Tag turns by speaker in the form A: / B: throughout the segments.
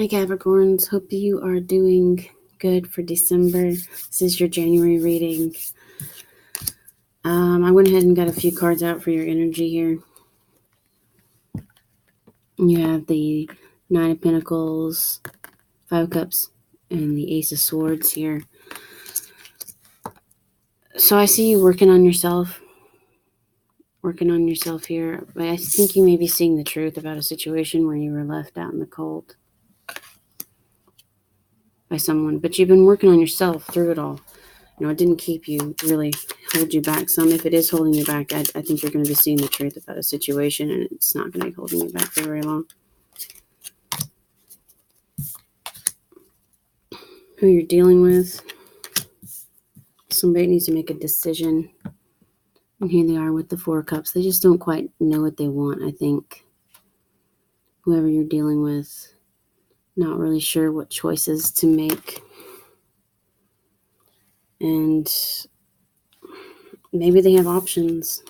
A: Hi Capricorns, hope you are doing good for December. This is your January reading. I went ahead and got a few cards out for your energy here. You have the Nine of Pentacles, Five of Cups, and the Ace of Swords here. So I see you working on yourself here. But I think you may be seeing the truth about a situation where you were left out in the cold by someone. But you've been working on yourself through it all. It didn't keep you, really hold you back some. If it is holding you back, I think you're going to be seeing the truth about a situation, and it's not going to be holding you back for very long. Who you're dealing with, somebody needs to make a decision. And here they are with the Four of Cups. They just don't quite know what they want, I think. Whoever you're dealing with, not really sure what choices to make. And maybe they have options.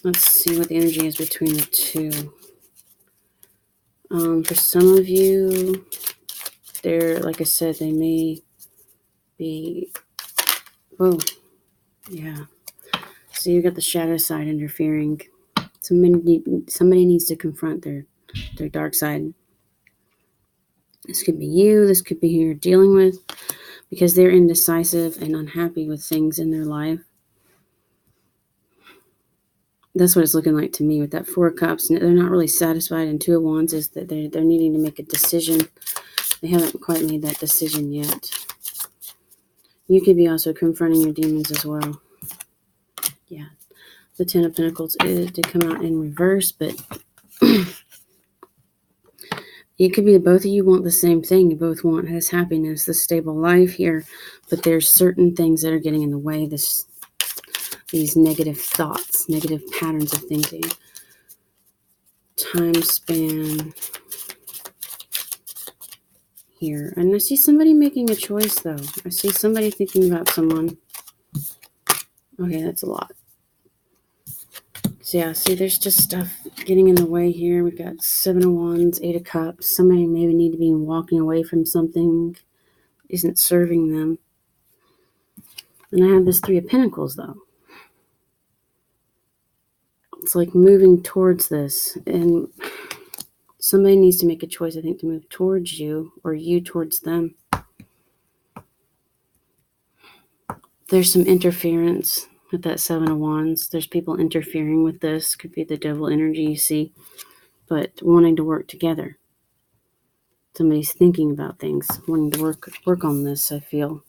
A: Let's see what the energy is between the two. For some of you, they're, like I said, they may be, whoa, yeah. So you got the shadow side interfering. Somebody needs to confront their dark side. This could be you. This could be who you're dealing with, because they're indecisive and unhappy with things in their life. That's what it's looking like to me with that Four of Cups. They're not really satisfied, and Two of Wands is that they're needing to make a decision. They haven't quite made that decision yet. You could be also confronting your demons as well. Yeah. The Ten of Pentacles did come out in reverse, but it could be that both of you want the same thing. You both want this happiness, this stable life here, but there's certain things that are getting in the way. These negative thoughts, negative patterns of thinking. Time span here. And I see somebody making a choice, though. I see somebody thinking about someone. Okay, that's a lot. So yeah, see, there's just stuff getting in the way here. We've got Seven of Wands, Eight of Cups. Somebody maybe need to be walking away from something isn't serving them. And I have this Three of Pentacles, though. It's like moving towards this. And somebody needs to make a choice, I think, to move towards you or you towards them. There's some interference with that Seven of Wands. There's people interfering with this. Could be the devil energy you see, but wanting to work together. Somebody's thinking about things, wanting to work on this, I feel.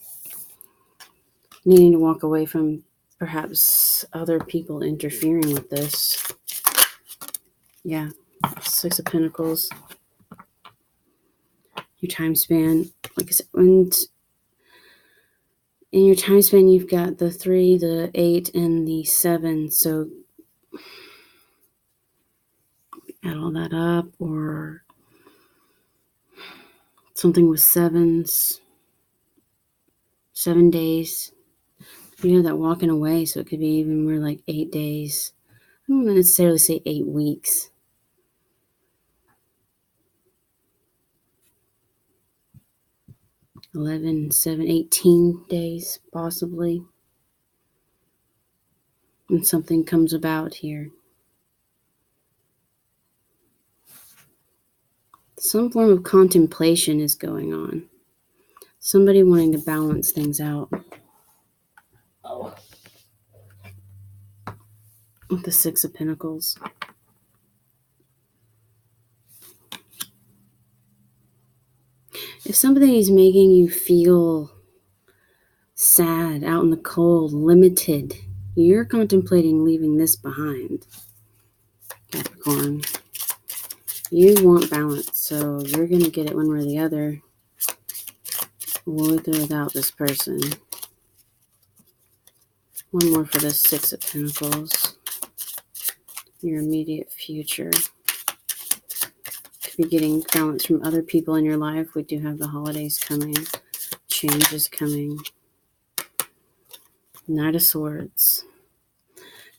A: Needing to walk away from perhaps other people interfering with this. Yeah, Six of Pentacles. Your time span, like I said, and in your time span, you've got the 3, the 8, and the 7. So add all that up, or something with 7s, 7 days. You have that walking away, so it could be even more like 8 days. I don't necessarily say 8 weeks. 11, 7, 18 days, possibly. And something comes about here. Some form of contemplation is going on. Somebody wanting to balance things out. With the Six of Pentacles. If somebody is making you feel sad, out in the cold, limited, you're contemplating leaving this behind, Capricorn. You want balance, so you're going to get it one way or the other, with or without this person. One more for the Six of Pentacles. Your immediate future. Could be getting balance from other people in your life. We do have the holidays coming. Change is coming. Knight of Swords.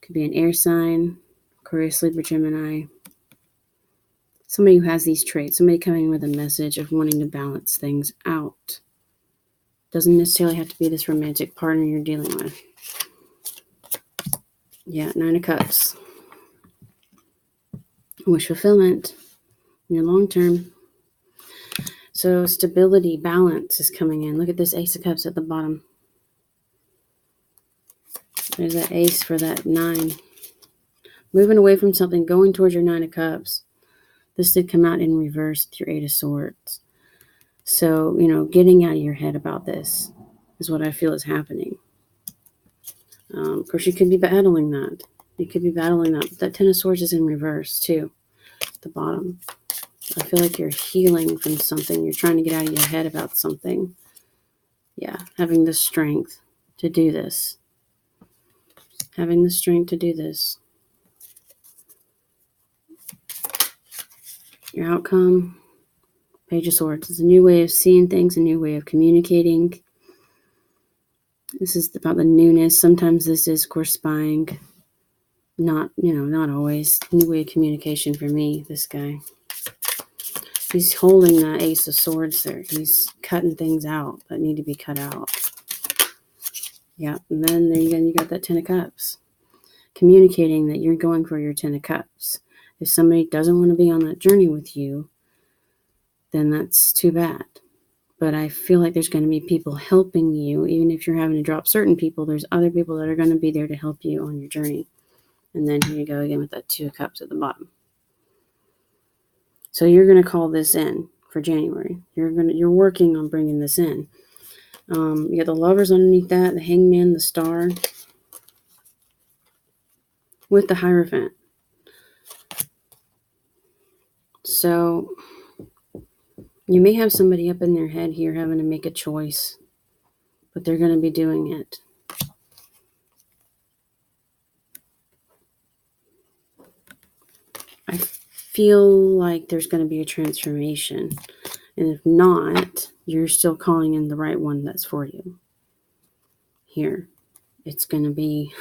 A: Could be an air sign. Aquarius, Libra, Gemini. somebody who has these traits, somebody coming with a message of wanting to balance things out. Doesn't necessarily have to be this romantic partner you're dealing with. Yeah, 9 of Cups. Wish fulfillment in your long term. So stability, balance is coming in. Look at this Ace of Cups at the bottom. There's that ace for that 9. Moving away from something, going towards your 9 of Cups. This did come out in reverse with your 8 of Swords. So, getting out of your head about this is what I feel is happening. Of course, you could be battling that. But that 10 of Swords is in reverse, too, at the bottom. I feel like you're healing from something. You're trying to get out of your head about something. Yeah, having the strength to do this. Your outcome, Page of Swords. It's a new way of seeing things, a new way of communicating. This is about the newness. Sometimes this is, of course, spying. Not always. New way of communication for me, this guy. He's holding the Ace of Swords there. He's cutting things out that need to be cut out. Yeah, and then you got that 10 of Cups. Communicating that you're going for your 10 of Cups. If somebody doesn't want to be on that journey with you, then that's too bad. But I feel like there's going to be people helping you. Even if you're having to drop certain people, there's other people that are going to be there to help you on your journey. And then here you go again with that 2 of Cups at the bottom. So you're going to call this in for January. You're working on bringing this in. You got the Lovers underneath that, the Hangman, the Star, with the Hierophant. So you may have somebody up in their head here having to make a choice, but they're going to be doing it. I feel like there's going to be a transformation. And if not, you're still calling in the right one that's for you. Here, it's going to be...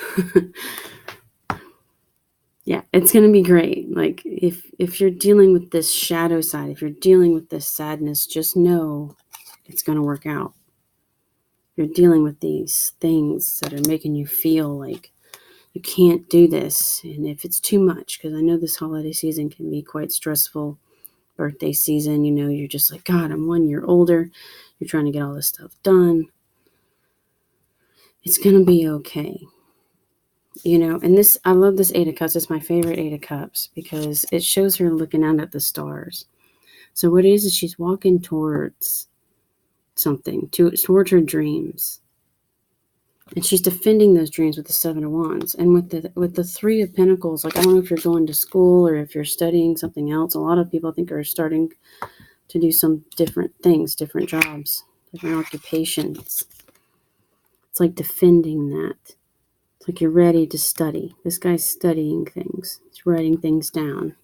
A: yeah, it's going to be great. Like, if you're dealing with this shadow side, if you're dealing with this sadness, just know it's going to work out. You're dealing with these things that are making you feel like you can't do this. And if it's too much, because I know this holiday season can be quite stressful, birthday season, you're just like, God, I'm 1 year older. You're trying to get all this stuff done. It's going to be okay. And this, I love this 8 of Cups. It's my favorite 8 of Cups because it shows her looking out at the stars. So what it is she's walking towards something, towards her dreams. And she's defending those dreams with the 7 of Wands. And with the 3 of Pentacles, like, I don't know if you're going to school or if you're studying something else. A lot of people, I think, are starting to do some different things, different jobs, different occupations. It's like defending that. It's like you're ready to study. This guy's studying things. He's writing things down.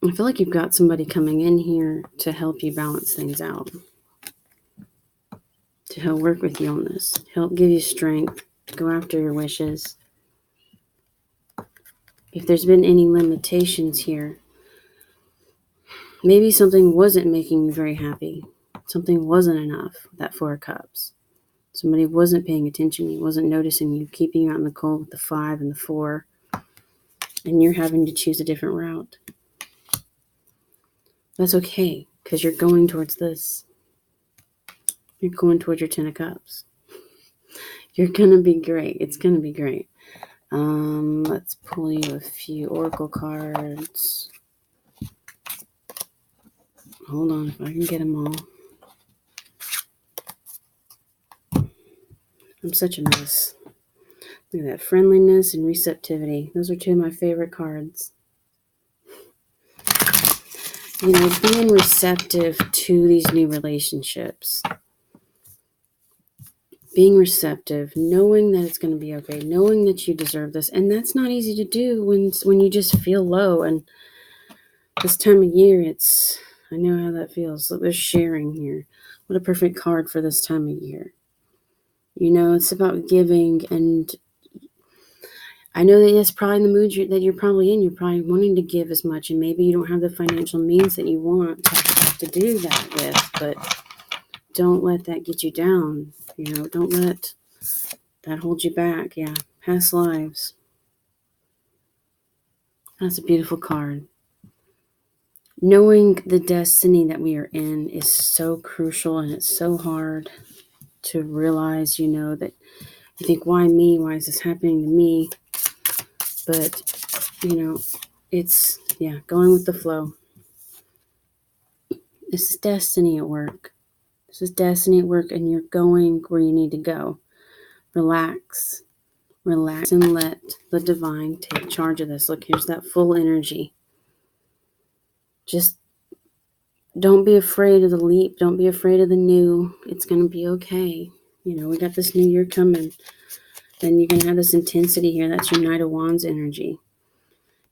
A: I feel like you've got somebody coming in here to help you balance things out. To help work with you on this. Help give you strength to go after your wishes. If there's been any limitations here, maybe something wasn't making you very happy. Something wasn't enough, that 4 of Cups. Somebody wasn't paying attention. He wasn't noticing you, keeping you out in the cold with the 5 and the 4. And you're having to choose a different route. That's okay, because you're going towards this. You're going towards your 10 of Cups. You're going to be great. It's going to be great. Let's pull you a few oracle cards. Hold on, if I can get them all. I'm such a mess. Look at that. Friendliness and receptivity. Those are 2 of my favorite cards. Being receptive to these new relationships. Being receptive, knowing that it's going to be okay, knowing that you deserve this. And that's not easy to do when you just feel low. And this time of year, I know how that feels. Look, there's sharing here. What a perfect card for this time of year. It's about giving, and I know that it's probably the mood that you're probably in. You're probably wanting to give as much, and maybe you don't have the financial means that you want to do that with, but don't let that get you down. Don't let that hold you back. Yeah, past lives. That's a beautiful card. Knowing the destiny that we are in is so crucial, and it's so hard to realize, that you think, why me? Why is this happening to me? But, it's, going with the flow. This is destiny at work. This is destiny at work, and you're going where you need to go. Relax. Relax and let the divine take charge of this. Look, here's that full energy. Just don't be afraid of the leap. Don't be afraid of the new. It's going to be okay. We got this new year coming. Then you're going to have this intensity here. That's your Knight of Wands energy.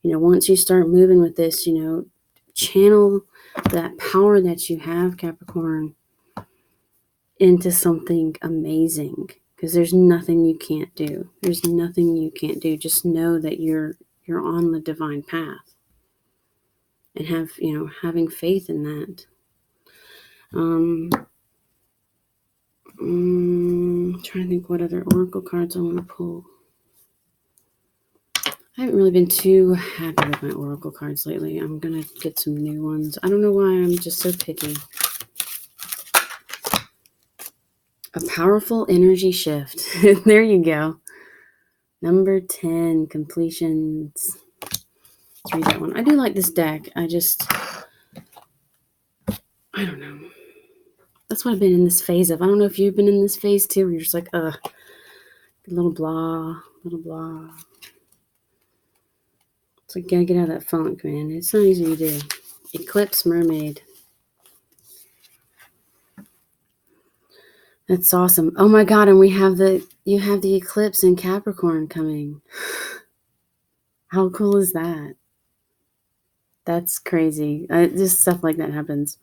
A: Once you start moving with this, channel that power that you have, Capricorn, into something amazing. Because there's nothing you can't do. There's nothing you can't do. Just know that you're on the divine path. And having faith in that. Trying to think what other oracle cards I want to pull. I haven't really been too happy with my oracle cards lately. I'm going to get some new ones. I don't know why I'm just so picky. A powerful energy shift. There you go. Number 10, completions. Let's read that one. I do like this deck. I don't know. That's what I've been in this phase of. I don't know if you've been in this phase too, where you're just like, little blah, little blah. It's like, gotta get out of that funk, man. It's not easy to do. Eclipse Mermaid. That's awesome. Oh my God, and you have the eclipse in Capricorn coming. How cool is that? That's crazy. Just stuff like that happens.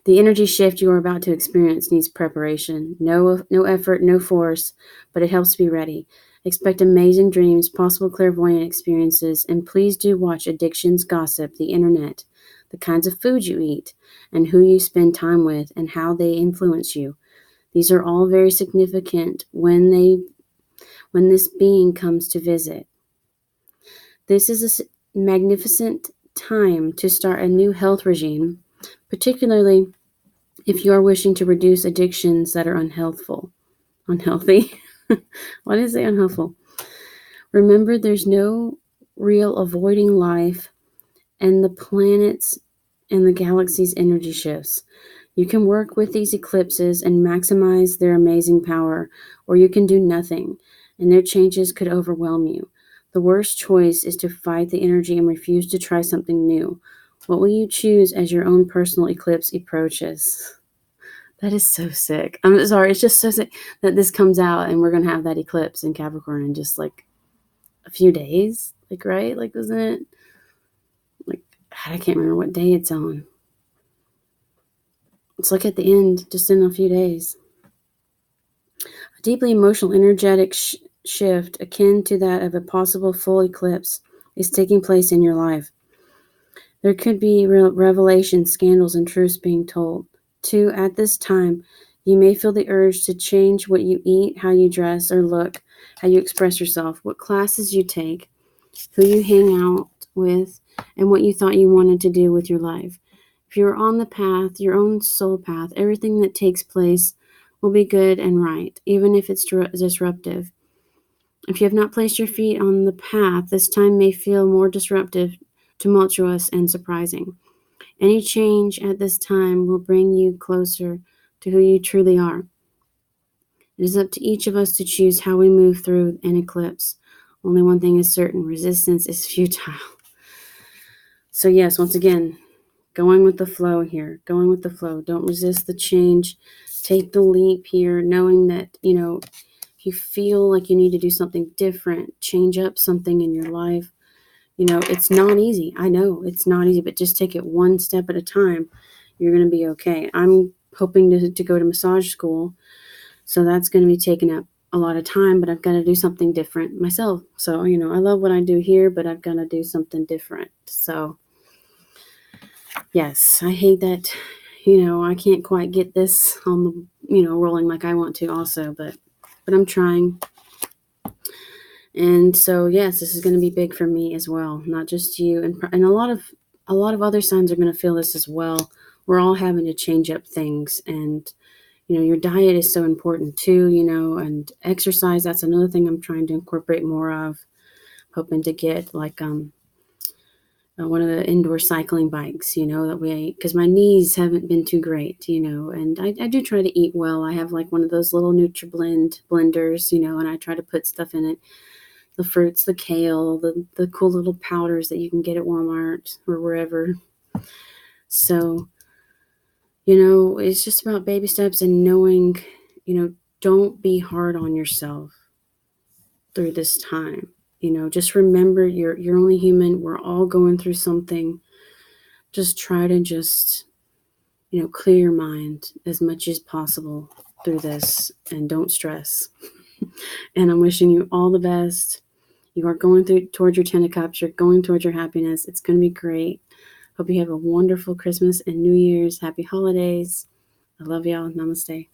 A: The energy shift you are about to experience needs preparation. No effort, no force, but it helps to be ready. Expect amazing dreams, possible clairvoyant experiences, and please do watch addictions, gossip, the internet, the kinds of food you eat, and who you spend time with, and how they influence you. These are all very significant when this being comes to visit. This is a magnificent time to start a new health regime, particularly if you are wishing to reduce addictions that are unhealthy. Why did I say unhealthful? Remember, there's no real avoiding life and the planets and the galaxy's energy shifts. You can work with these eclipses and maximize their amazing power, or you can do nothing, and their changes could overwhelm you. The worst choice is to fight the energy and refuse to try something new. What will you choose as your own personal eclipse approaches? That is so sick. I'm sorry, it's just so sick that this comes out and we're going to have that eclipse in Capricorn in just like a few days. Like, right? Like, wasn't it? Like, I can't remember what day it's on. It's like at the end, just in a few days. A deeply emotional, energetic shift akin to that of a possible full eclipse is taking place in your life. There could be revelations, scandals, and truths being told. 2. At this time, you may feel the urge to change what you eat, how you dress or look, how you express yourself, what classes you take, who you hang out with, and what you thought you wanted to do with your life. If you're on the path, your own soul path, everything that takes place will be good and right, even if it's disruptive. If you have not placed your feet on the path, this time may feel more disruptive, tumultuous, and surprising. Any change at this time will bring you closer to who you truly are. It is up to each of us to choose how we move through an eclipse. Only one thing is certain: resistance is futile. So yes, once again, going with the flow here. Going with the flow. Don't resist the change. Take the leap here, knowing that, if you feel like you need to do something different, change up something in your life, it's not easy. I know it's not easy, but just take it one step at a time. You're going to be okay. I'm hoping to go to massage school. So that's going to be taken up a lot of time, but I've got to do something different myself. So, I love what I do here, but I've got to do something different. So, yes, I hate that, I can't quite get this on the, rolling like I want to also, but I'm trying. And so, yes, this is going to be big for me as well, not just you. And a lot of other signs are going to feel this as well. We're all having to change up things, and your diet is so important too, and exercise. That's another thing I'm trying to incorporate more of. Hoping to get like one of the indoor cycling bikes, that way, because my knees haven't been too great, and I do try to eat well. I have like one of those little NutriBlend blenders, and I try to put stuff in it. The fruits, the kale, the cool little powders that you can get at Walmart or wherever. So, it's just about baby steps and knowing, don't be hard on yourself through this time. Just remember you're only human. We're all going through something. Just try to clear your mind as much as possible through this and don't stress. And I'm wishing you all the best. You are going towards your 10 of Cups. You're going towards your happiness. It's going to be great. Hope you have a wonderful Christmas and New Year's. Happy holidays. I love y'all. Namaste.